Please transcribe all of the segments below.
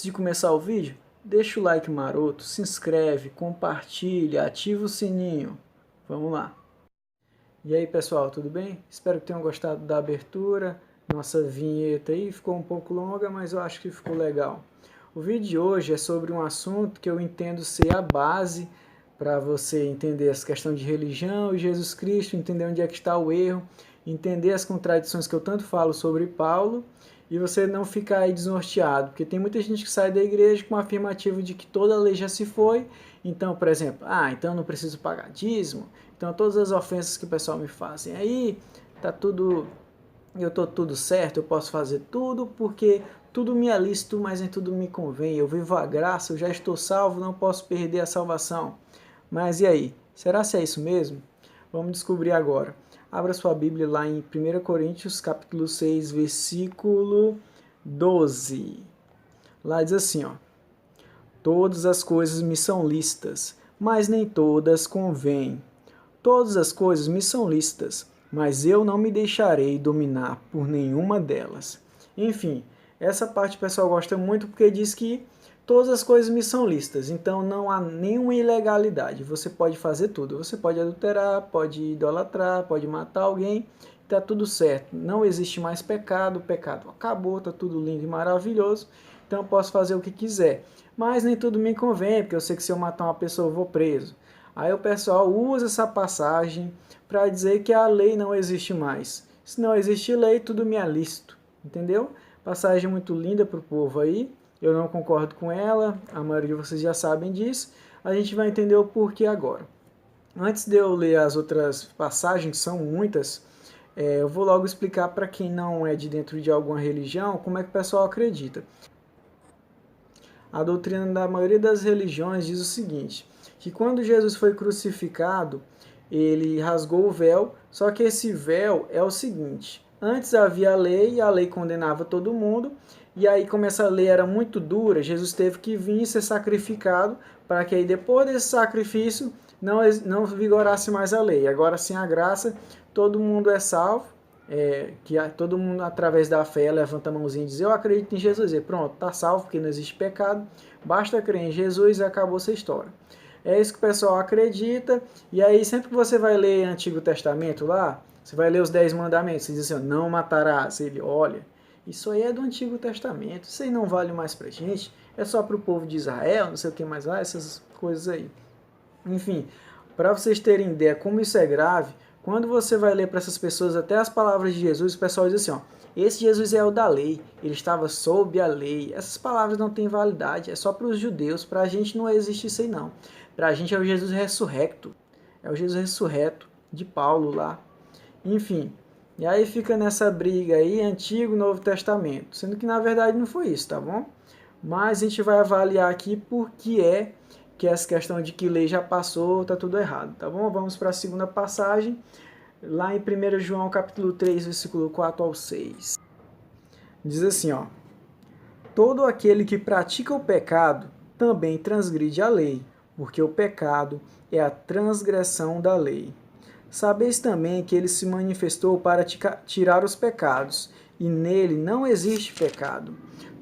Antes de começar o vídeo, deixa o like maroto, se inscreve, compartilha, ativa o sininho. Vamos lá. E aí pessoal, tudo bem? Espero que tenham gostado da abertura. Nossa vinheta aí ficou um pouco longa, mas eu acho que ficou legal. O vídeo de hoje é sobre um assunto que eu entendo ser a base para você entender essa questão de religião e Jesus Cristo, entender onde é que está o erro, entender as contradições que eu tanto falo sobre Paulo e você não ficar aí desnorteado, porque tem muita gente que sai da igreja com a afirmativa de que toda a lei já se foi, então, por exemplo, então não preciso pagar dízimo, então todas as ofensas que o pessoal me fazem aí, tá tudo, eu tô tudo certo, eu posso fazer tudo porque tudo me é lícito, mas nem tudo me convém, eu vivo a graça, eu já estou salvo, não posso perder a salvação. Mas e aí, será que é isso mesmo? Vamos descobrir agora. Abra sua Bíblia lá em 1 Coríntios, capítulo 6, versículo 12. Lá diz assim, ó: todas as coisas me são lícitas, mas nem todas convêm. Todas as coisas me são lícitas, mas eu não me deixarei dominar por nenhuma delas. Enfim, essa parte o pessoal gosta muito porque diz que todas as coisas me são lícitas, então não há nenhuma ilegalidade. Você pode fazer tudo. Você pode adulterar, pode idolatrar, pode matar alguém, está tudo certo. Não existe mais pecado, o pecado acabou, está tudo lindo e maravilhoso, então eu posso fazer o que quiser. Mas nem tudo me convém, porque eu sei que se eu matar uma pessoa eu vou preso. Aí o pessoal usa essa passagem para dizer que a lei não existe mais. Se não existe lei, tudo me é lícito, entendeu? Passagem muito linda para o povo aí, eu não concordo com ela, a maioria de vocês já sabem disso, a gente vai entender o porquê agora. Antes de eu ler as outras passagens, que são muitas, eu vou logo explicar para quem não é de dentro de alguma religião como é que o pessoal acredita. A doutrina da maioria das religiões diz o seguinte, que quando Jesus foi crucificado, ele rasgou o véu, só que esse véu é o seguinte: antes havia a lei condenava todo mundo, e aí como essa lei era muito dura, Jesus teve que vir ser sacrificado, para que aí depois desse sacrifício não vigorasse mais a lei. Agora sim a graça, todo mundo é salvo, que todo mundo através da fé levanta a mãozinha e diz: eu acredito em Jesus, e pronto, está salvo porque não existe pecado, basta crer em Jesus e acabou essa história. É isso que o pessoal acredita, e aí sempre que você vai ler Antigo Testamento lá, você vai ler os 10 mandamentos, você diz assim: não matarás. Ele olha, isso aí é do Antigo Testamento, isso aí não vale mais pra gente, é só pro povo de Israel, não sei o que mais lá, essas coisas aí. Enfim, para vocês terem ideia como isso é grave, quando você vai ler para essas pessoas até as palavras de Jesus, o pessoal diz assim, ó: esse Jesus é o da lei, ele estava sob a lei. Essas palavras não têm validade, é só para os judeus, para a gente não existe isso aí não. Para a gente é o Jesus ressurrecto, é o Jesus ressurreto de Paulo lá. Enfim, e aí fica nessa briga aí, Antigo e Novo Testamento, sendo que na verdade não foi isso, tá bom? Mas a gente vai avaliar aqui por que essa questão de que lei já passou, tá tudo errado, tá bom? Vamos para a segunda passagem, lá em 1 João capítulo 3, versículo 4 ao 6. Diz assim, ó: todo aquele que pratica o pecado também transgride a lei, porque o pecado é a transgressão da lei. Sabeis também que ele se manifestou para tirar os pecados, e nele não existe pecado.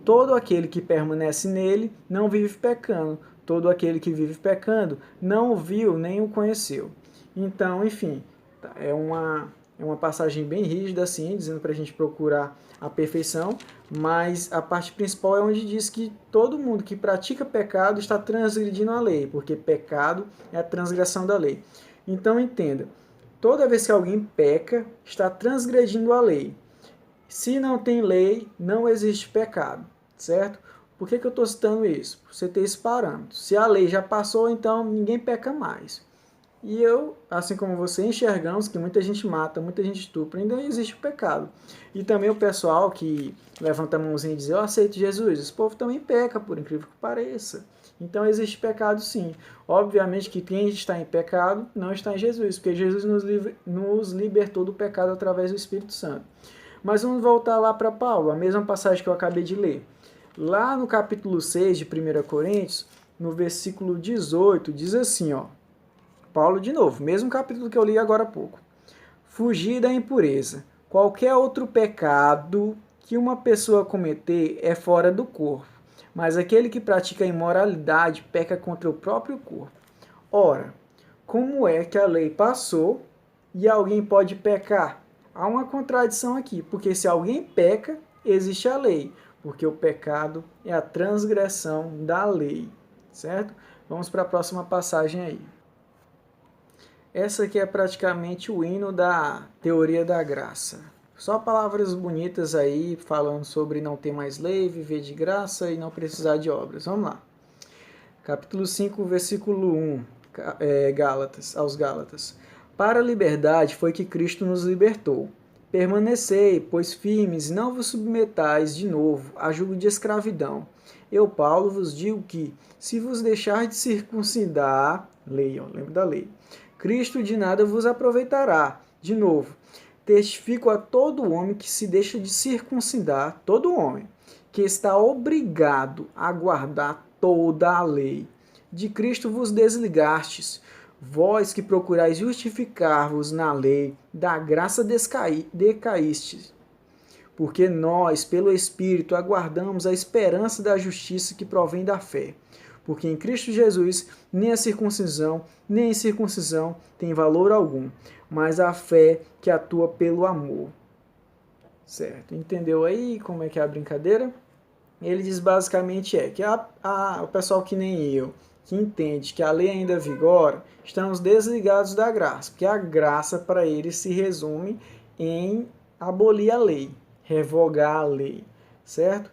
Todo aquele que permanece nele não vive pecando. Todo aquele que vive pecando não o viu nem o conheceu. Então, enfim, é uma passagem bem rígida, assim, dizendo para a gente procurar a perfeição, mas a parte principal é onde diz que todo mundo que pratica pecado está transgredindo a lei, porque pecado é a transgressão da lei. Então, entenda, toda vez que alguém peca, está transgredindo a lei. Se não tem lei, não existe pecado, certo? Por que eu estou citando isso? Por você ter esse parâmetro. Se a lei já passou, então ninguém peca mais. E eu, assim como você, enxergamos que muita gente mata, muita gente estupra, ainda existe o pecado. E também o pessoal que levanta a mãozinha e diz: eu aceito Jesus, esse povo também peca, por incrível que pareça. Então existe pecado sim. Obviamente que quem está em pecado não está em Jesus, porque Jesus nos libertou do pecado através do Espírito Santo. Mas vamos voltar lá para Paulo, a mesma passagem que eu acabei de ler. Lá no capítulo 6 de 1 Coríntios, no versículo 18, diz assim, ó, Paulo de novo, mesmo capítulo que eu li agora há pouco. Fugir da impureza. Qualquer outro pecado que uma pessoa cometer é fora do corpo, mas aquele que pratica a imoralidade peca contra o próprio corpo. Ora, como é que a lei passou e alguém pode pecar? Há uma contradição aqui, porque se alguém peca, existe a lei, porque o pecado é a transgressão da lei, certo? Vamos para a próxima passagem aí. Essa aqui é praticamente o hino da teoria da graça. Só palavras bonitas aí, falando sobre não ter mais lei, viver de graça e não precisar de obras. Vamos lá. Capítulo 5, versículo 1, Gálatas, aos Gálatas. Para a liberdade foi que Cristo nos libertou. Permanecei, pois firmes, e não vos submetais de novo a jugo de escravidão. Eu, Paulo, vos digo que, se vos deixar de circuncidar, lei, lembra da lei, Cristo de nada vos aproveitará. De novo, testifico a todo homem que se deixa de circuncidar, todo homem, que está obrigado a guardar toda a lei. De Cristo vos desligastes, vós que procurais justificar-vos na lei, da graça decaístes. Porque nós, pelo Espírito, aguardamos a esperança da justiça que provém da fé. Porque em Cristo Jesus, nem a circuncisão, nem a incircuncisão tem valor algum, mas a fé que atua pelo amor. Certo? Entendeu aí como é que é a brincadeira? Ele diz basicamente que o pessoal que nem eu, que entende que a lei ainda vigora, estamos desligados da graça, porque a graça para eles se resume em abolir a lei, revogar a lei, certo?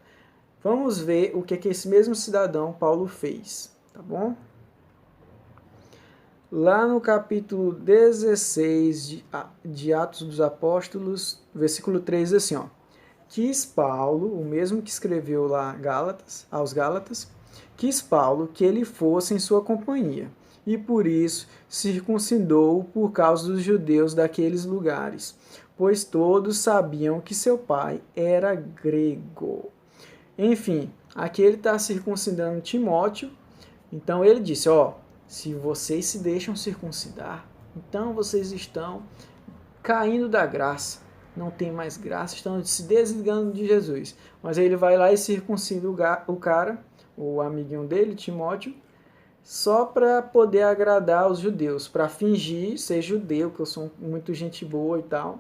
Vamos ver o que esse mesmo cidadão Paulo fez, tá bom? Lá no capítulo 16 de Atos dos Apóstolos, versículo 3, assim, ó. Quis Paulo, o mesmo que escreveu lá aos Gálatas, quis Paulo que ele fosse em sua companhia, e por isso circuncidou por causa dos judeus daqueles lugares, pois todos sabiam que seu pai era grego. Enfim, aqui ele está circuncidando Timóteo, então ele disse, se vocês se deixam circuncidar, então vocês estão caindo da graça. Não tem mais graça, estão se desligando de Jesus. Mas aí ele vai lá e circuncida o cara, o amiguinho dele, Timóteo, só para poder agradar os judeus, para fingir ser judeu, que eu sou muito gente boa e tal,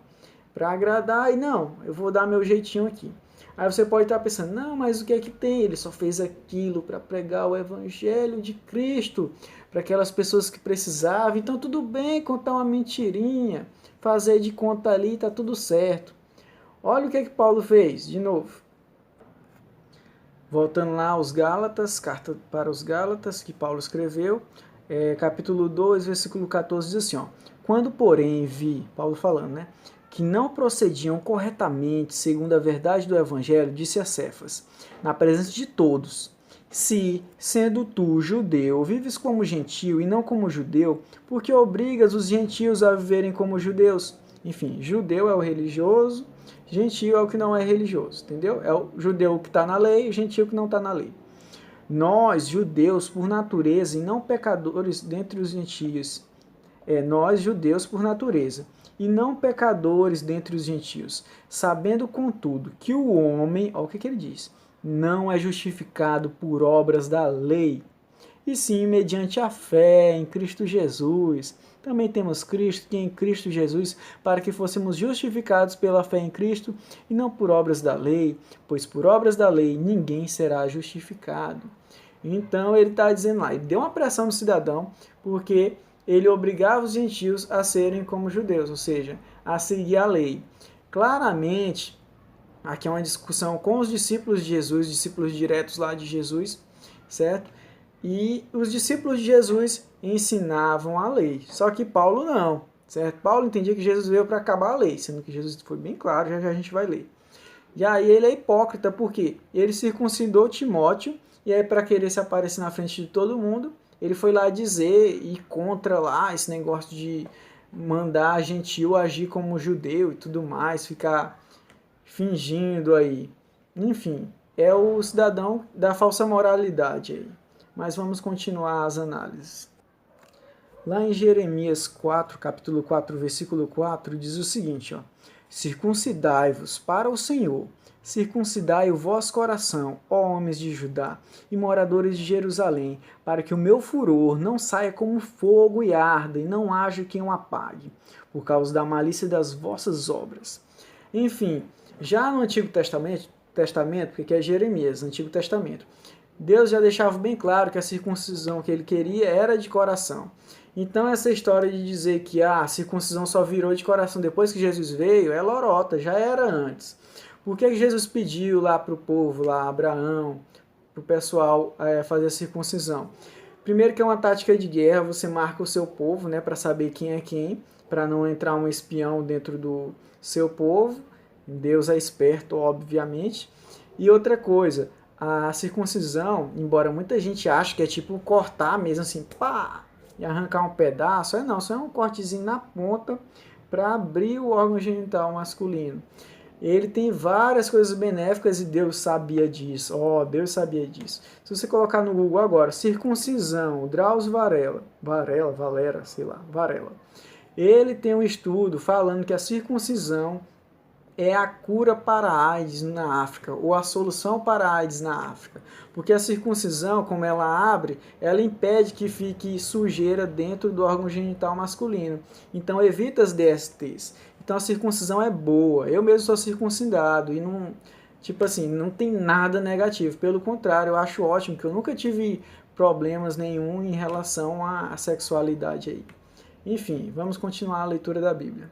para agradar, e não, eu vou dar meu jeitinho aqui. Aí você pode estar pensando, não, mas o que é que tem? Ele só fez aquilo para pregar o evangelho de Cristo para aquelas pessoas que precisavam, então tudo bem contar uma mentirinha, fazer de conta ali, tá tudo certo. Olha o que Paulo fez, de novo. Voltando lá aos Gálatas, carta para os Gálatas, que Paulo escreveu, capítulo 2, versículo 14, diz assim, quando, porém, vi, Paulo falando, né, que não procediam corretamente segundo a verdade do evangelho, disse a Cefas, na presença de todos, se, sendo tu judeu, vives como gentio e não como judeu, porque obrigas os gentios a viverem como judeus? Enfim, judeu é o religioso, gentio é o que não é religioso, entendeu? É o judeu que está na lei, o gentio que não está na lei. Nós, judeus, por natureza, e não pecadores dentre os gentios, nós, judeus, por natureza, e não pecadores dentre os gentios, sabendo, contudo, que o homem, olha o que ele diz, não é justificado por obras da lei, e sim mediante a fé em Cristo Jesus. Também temos Cristo, que em Cristo Jesus, para que fôssemos justificados pela fé em Cristo, e não por obras da lei, pois por obras da lei ninguém será justificado. Então ele está dizendo lá, ele deu uma pressão no cidadão, porque ele obrigava os gentios a serem como judeus, ou seja, a seguir a lei. Claramente, aqui é uma discussão com os discípulos de Jesus, discípulos diretos lá de Jesus, certo? E os discípulos de Jesus ensinavam a lei, só que Paulo não, certo? Paulo entendia que Jesus veio para acabar a lei, sendo que Jesus foi bem claro, já a gente vai ler. E aí ele é hipócrita, porque ele circuncidou Timóteo, e aí para querer se aparecer na frente de todo mundo, ele foi lá dizer e contra lá esse negócio de mandar gentio agir como judeu e tudo mais, ficar fingindo aí. Enfim, é o cidadão da falsa moralidade aí. Mas vamos continuar as análises. Lá em Jeremias 4, capítulo 4, versículo 4, diz o seguinte, circuncidai-vos para o Senhor, circuncidai o vosso coração, ó homens de Judá e moradores de Jerusalém, para que o meu furor não saia como fogo e arda, e não haja quem o apague, por causa da malícia das vossas obras. Enfim, já no Antigo Testamento, porque aqui é Jeremias, Antigo Testamento, Deus já deixava bem claro que a circuncisão que ele queria era de coração. Então essa história de dizer que a circuncisão só virou de coração depois que Jesus veio é lorota, já era antes. Por que Jesus pediu lá para o povo, lá Abraão, para o pessoal fazer a circuncisão? Primeiro que é uma tática de guerra, você marca o seu povo, né, para saber quem é quem, para não entrar um espião dentro do seu povo. Deus é esperto, obviamente. E outra coisa, a circuncisão, embora muita gente ache que é tipo cortar mesmo assim, pá, e arrancar um pedaço, não, só é um cortezinho na ponta para abrir o órgão genital masculino. Ele tem várias coisas benéficas e Deus sabia disso. Deus sabia disso. Se você colocar no Google agora, circuncisão, Drauzio Valera, sei lá, Varela. Ele tem um estudo falando que a circuncisão é a cura para a AIDS na África, ou a solução para a AIDS na África. Porque a circuncisão, como ela abre, ela impede que fique sujeira dentro do órgão genital masculino. Então evita as DSTs. Então a circuncisão é boa. Eu mesmo sou circuncidado e não, tipo assim, não tem nada negativo. Pelo contrário, eu acho ótimo, que eu nunca tive problemas nenhum em relação à sexualidade aí. Enfim, vamos continuar a leitura da Bíblia.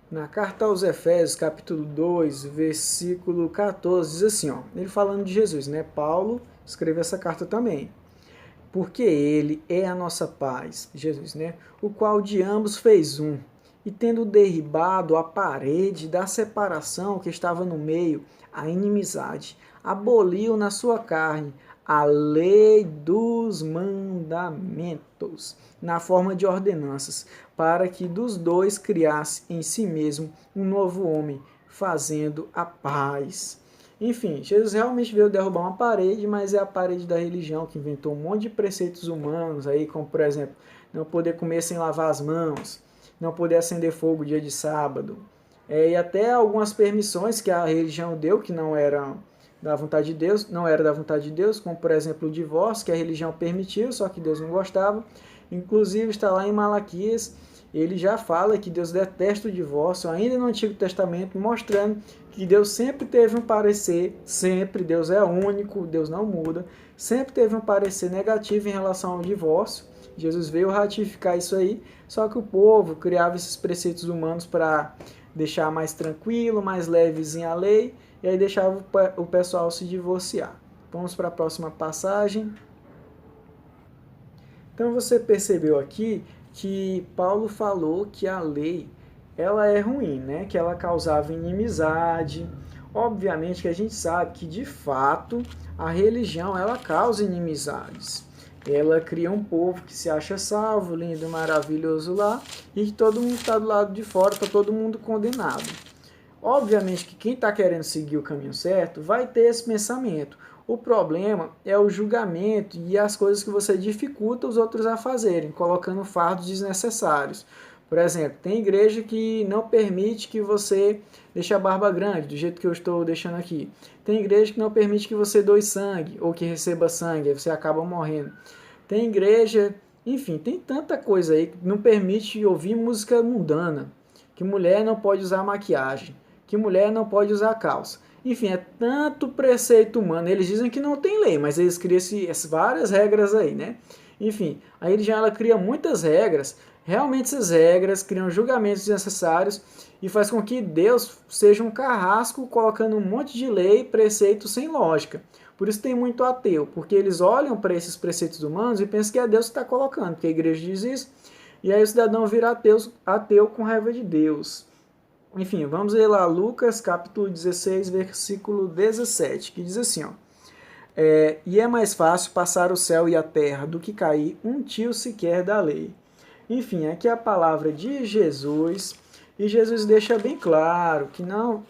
Na carta aos Efésios, capítulo 2, versículo 14, diz assim, ele falando de Jesus, né? Paulo escreveu essa carta também. Porque ele é a nossa paz, Jesus, né? O qual de ambos fez um, e tendo derribado a parede da separação que estava no meio, a inimizade, aboliu na sua carne a lei dos mandamentos, na forma de ordenanças, para que dos dois criasse em si mesmo um novo homem, fazendo a paz. Enfim, Jesus realmente veio derrubar uma parede, mas é a parede da religião que inventou um monte de preceitos humanos, aí, como por exemplo, não poder comer sem lavar as mãos, não poder acender fogo dia de sábado, e até algumas permissões que a religião deu, que não eram da vontade de Deus, não era da vontade de Deus, como por exemplo o divórcio, que a religião permitiu, só que Deus não gostava. Inclusive está lá em Malaquias, ele já fala que Deus detesta o divórcio, ainda no Antigo Testamento, mostrando que Deus sempre teve um parecer, sempre, Deus é único, Deus não muda, sempre teve um parecer negativo em relação ao divórcio. Jesus veio ratificar isso aí, só que o povo criava esses preceitos humanos para deixar mais tranquilo, mais levezinho a lei, e aí deixava o pessoal se divorciar. Vamos para a próxima passagem. Então você percebeu aqui que Paulo falou que a lei ela é ruim, né? Que ela causava inimizade. Obviamente que a gente sabe que de fato a religião ela causa inimizades. Ela cria um povo que se acha salvo, lindo, maravilhoso lá, e que todo mundo está do lado de fora, está todo mundo condenado. Obviamente que quem está querendo seguir o caminho certo vai ter esse pensamento. O problema é o julgamento e as coisas que você dificulta os outros a fazerem, colocando fardos desnecessários. Por exemplo, tem igreja que não permite que você deixe a barba grande, do jeito que eu estou deixando aqui. Tem igreja que não permite que você doe sangue ou que receba sangue, aí você acaba morrendo. Tem igreja, enfim, tem tanta coisa aí que não permite ouvir música mundana, que mulher não pode usar maquiagem, que mulher não pode usar calça. Enfim, é tanto preceito humano. Eles dizem que não tem lei, mas eles criam várias regras aí, né? Enfim, a religião ela cria muitas regras. Realmente essas regras criam julgamentos desnecessários e faz com que Deus seja um carrasco colocando um monte de lei e preceito sem lógica. Por isso tem muito ateu, porque eles olham para esses preceitos humanos e pensam que é Deus que está colocando, porque a igreja diz isso, e aí o cidadão vira ateu com raiva de Deus. Enfim, vamos ler lá Lucas, capítulo 16, versículo 17, que diz assim, e é mais fácil passar o céu e a terra do que cair um tio sequer da lei. Enfim, aqui é a palavra de Jesus, e Jesus deixa bem claro que não,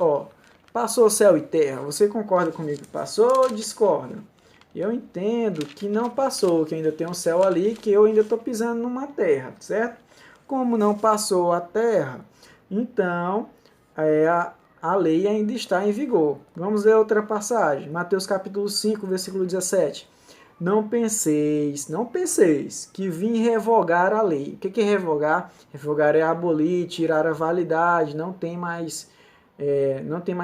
passou o céu e terra, você concorda comigo que passou ou discorda? Eu entendo que não passou, que ainda tem um céu ali, que eu ainda estou pisando numa terra, certo? Como não passou a terra, então a lei ainda está em vigor. Vamos ler outra passagem, Mateus capítulo 5, versículo 17. Não penseis que vim revogar a lei. O que é revogar? Revogar é abolir, tirar a validade, não tem mais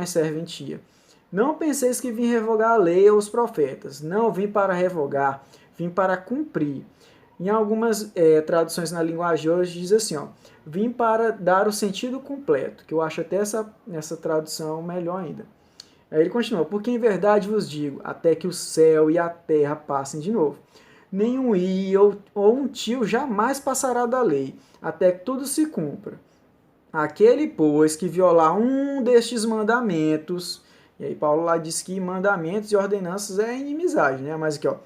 serventia. Não penseis que vim revogar a lei ou os profetas. Não vim para revogar, vim para cumprir. Em algumas traduções na linguagem hoje diz assim, ó, vim para dar o sentido completo, que eu acho até essa tradução melhor ainda. Aí ele continua, porque em verdade vos digo, até que o céu e a terra passem de novo. Nenhum i ou um tio jamais passará da lei, até que tudo se cumpra. Aquele, pois, que violar um destes mandamentos, e aí Paulo lá diz que mandamentos e ordenanças é inimizade, né? Mas aqui, ó,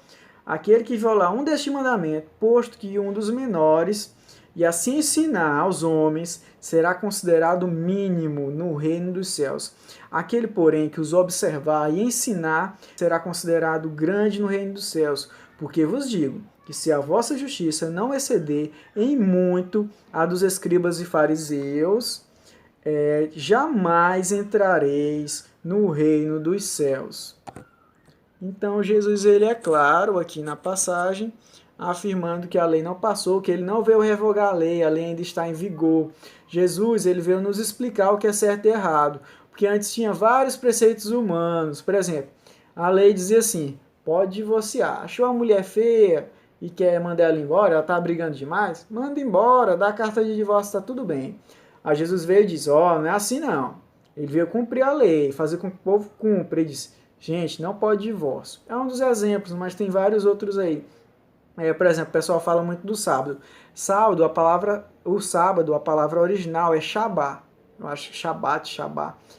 aquele que violar um destes mandamentos, posto que um dos menores, e assim ensinar aos homens, será considerado mínimo no reino dos céus. Aquele, porém, que os observar e ensinar, será considerado grande no reino dos céus. Porque vos digo que se a vossa justiça não exceder em muito a dos escribas e fariseus, jamais entrareis no reino dos céus. Então Jesus ele é claro aqui na passagem, afirmando que a lei não passou, que ele não veio revogar a lei ainda está em vigor. Jesus ele veio nos explicar o que é certo e errado, porque antes tinha vários preceitos humanos. Por exemplo, a lei dizia assim, pode divorciar. Achou a mulher feia e quer mandar ela embora, ela está brigando demais? Manda embora, dá a carta de divórcio, está tudo bem. Aí Jesus veio e disse, não é assim não. Ele veio cumprir a lei, fazer com que o povo cumpra. Ele disse, gente, não pode divórcio. É um dos exemplos, mas tem vários outros aí. Por exemplo, o pessoal fala muito do sábado. O sábado, a palavra original é Shabá. Eu acho que Shabá,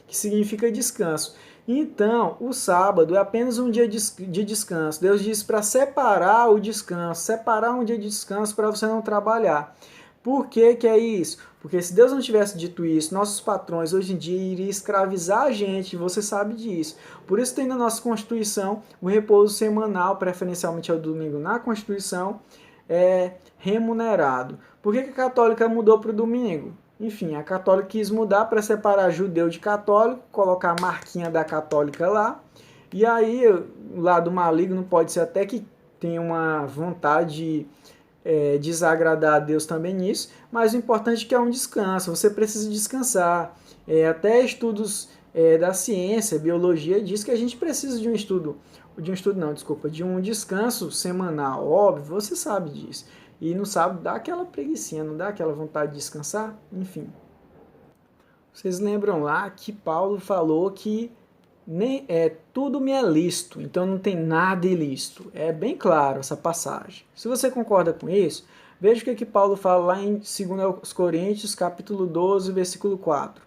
que significa descanso. Então, o sábado é apenas um dia de descanso. Deus disse para separar o descanso, separar um dia de descanso para você não trabalhar. Por que é isso? Porque se Deus não tivesse dito isso, nossos patrões hoje em dia iriam escravizar a gente, você sabe disso. Por isso tem na nossa Constituição o repouso semanal, preferencialmente ao domingo na Constituição, remunerado. Por que a católica mudou para o domingo? Enfim, a católica quis mudar para separar judeu de católico, colocar a marquinha da católica lá, e aí o lado maligno pode ser até que tenha uma vontade desagradar a Deus também nisso, mas o importante é que é um descanso, você precisa descansar. Até estudos da ciência, biologia, diz que a gente precisa de de um descanso semanal, óbvio, você sabe disso. E não sabe, dá aquela preguicinha, não dá aquela vontade de descansar? Enfim. Vocês lembram lá que Paulo falou que tudo me é lícito, então não tem nada ilícito. É bem claro essa passagem. Se você concorda com isso, veja o que Paulo fala lá em 2 Coríntios, capítulo 12, versículo 4.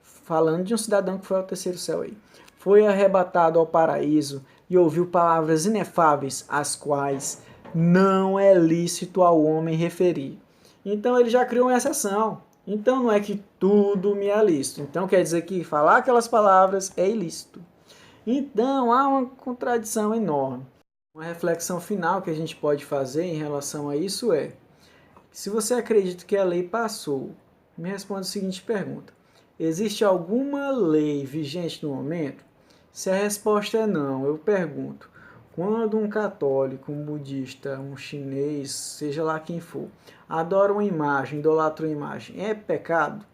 Falando de um cidadão que foi ao terceiro céu aí. Foi arrebatado ao paraíso e ouviu palavras inefáveis, as quais não é lícito ao homem referir. Então ele já criou uma exceção. Então não é que tudo me é lícito. Então quer dizer que falar aquelas palavras é ilícito. Então há uma contradição enorme. Uma reflexão final que a gente pode fazer em relação a isso é: se você acredita que a lei passou, me responda a seguinte pergunta: existe alguma lei vigente no momento? Se a resposta é não, eu pergunto: quando um católico, um budista, um chinês, seja lá quem for, adora uma imagem, idolatra uma imagem, é pecado?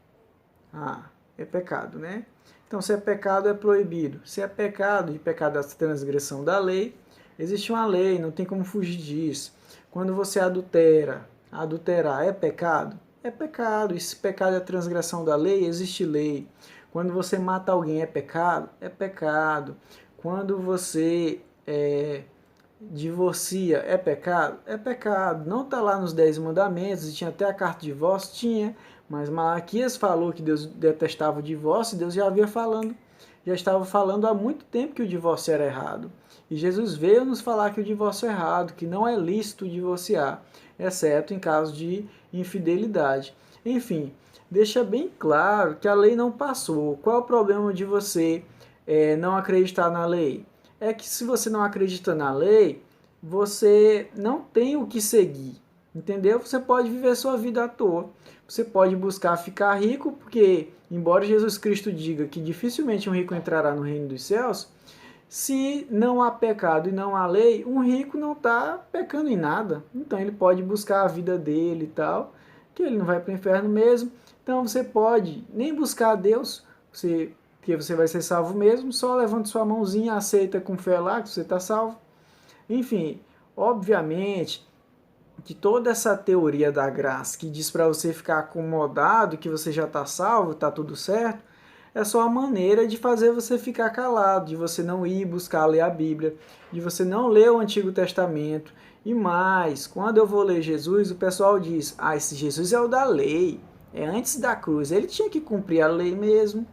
É pecado, né? Então, se é pecado, é proibido. Se é pecado, e pecado é a transgressão da lei, existe uma lei, não tem como fugir disso. Quando você adulterar é pecado? É pecado. E se pecado é a transgressão da lei, existe lei. Quando você mata alguém, é pecado? É pecado. Quando você divorcia, é pecado? É pecado. Não está lá nos 10 mandamentos, e tinha até a carta de divórcio? Tinha. Mas Malaquias falou que Deus detestava o divórcio, e Deus já estava falando há muito tempo que o divórcio era errado. E Jesus veio nos falar que o divórcio é errado, que não é lícito divorciar, exceto em caso de infidelidade. Enfim, deixa bem claro que a lei não passou. Qual é o problema de você não acreditar na lei? É que se você não acredita na lei, você não tem o que seguir. entendeu? Você pode viver sua vida à toa. Você pode buscar ficar rico, porque, embora Jesus Cristo diga que dificilmente um rico entrará no reino dos céus, se não há pecado e não há lei, um rico não está pecando em nada. Então ele pode buscar a vida dele e tal, que ele não vai para o inferno mesmo. Então você pode nem buscar a Deus, que você vai ser salvo mesmo, só levanta sua mãozinha, aceita com fé lá que você está salvo. Enfim, obviamente que toda essa teoria da graça que diz para você ficar acomodado, que você já está salvo, está tudo certo, é só a maneira de fazer você ficar calado, de você não ir buscar ler a Bíblia, de você não ler o Antigo Testamento. E mais, quando eu vou ler Jesus, o pessoal diz: ah, esse Jesus é o da lei, é antes da cruz, ele tinha que cumprir a lei mesmo.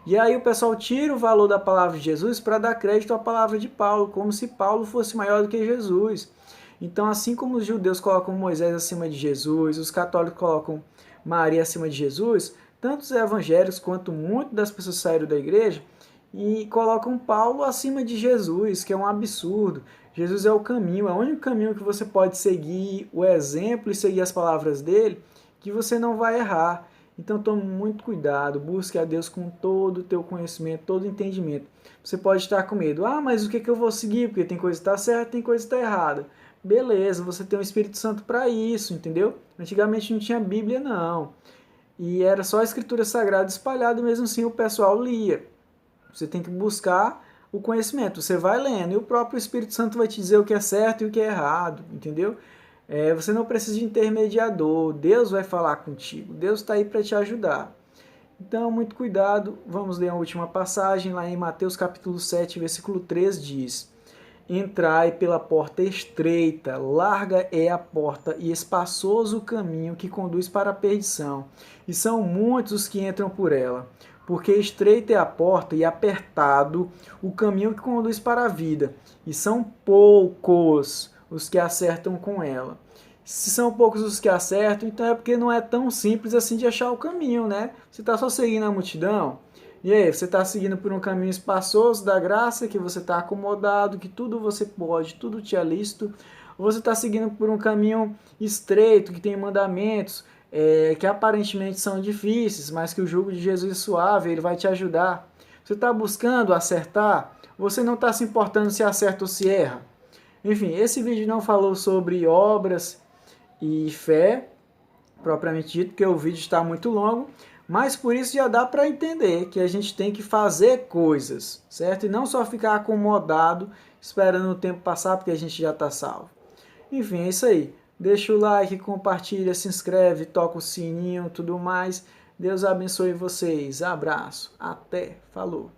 E aí o pessoal tira o valor da palavra de Jesus para dar crédito à palavra de Paulo, como se Paulo fosse maior do que Jesus. Então, assim como os judeus colocam Moisés acima de Jesus, os católicos colocam Maria acima de Jesus, tanto os evangélicos quanto muitas das pessoas saíram da igreja e colocam Paulo acima de Jesus, que é um absurdo. Jesus é o caminho, é o único caminho que você pode seguir o exemplo e seguir as palavras dele, que você não vai errar. Então tome muito cuidado, busque a Deus com todo o teu conhecimento, todo o entendimento. Você pode estar com medo, ah, mas o que eu vou seguir? Porque tem coisa que está certa, tem coisa que está errada. Beleza, você tem o Espírito Santo para isso, entendeu? Antigamente não tinha Bíblia, não. E era só a Escritura Sagrada espalhada, e mesmo assim o pessoal lia. Você tem que buscar o conhecimento. Você vai lendo e o próprio Espírito Santo vai te dizer o que é certo e o que é errado, entendeu? Você não precisa de intermediador. Deus vai falar contigo. Deus está aí para te ajudar. Então, muito cuidado. Vamos ler a última passagem lá em Mateus capítulo 7, versículo 3 diz: entrai pela porta estreita, larga é a porta e espaçoso o caminho que conduz para a perdição, e são muitos os que entram por ela. Porque estreita é a porta e apertado o caminho que conduz para a vida, e são poucos os que acertam com ela. Se são poucos os que acertam, então é porque não é tão simples assim de achar o caminho, né? Você está só seguindo a multidão. E aí, você está seguindo por um caminho espaçoso da graça, que você está acomodado, que tudo você pode, tudo te é lícito, ou você está seguindo por um caminho estreito, que tem mandamentos, que aparentemente são difíceis, mas que o jugo de Jesus é suave, ele vai te ajudar. Você está buscando acertar, você não está se importando se acerta ou se erra. Enfim, esse vídeo não falou sobre obras e fé, propriamente dito, porque o vídeo está muito longo, mas por isso já dá para entender que a gente tem que fazer coisas, certo? E não só ficar acomodado esperando o tempo passar porque a gente já está salvo. Enfim, é isso aí. Deixa o like, compartilha, se inscreve, toca o sininho, tudo mais. Deus abençoe vocês. Abraço. Até. Falou.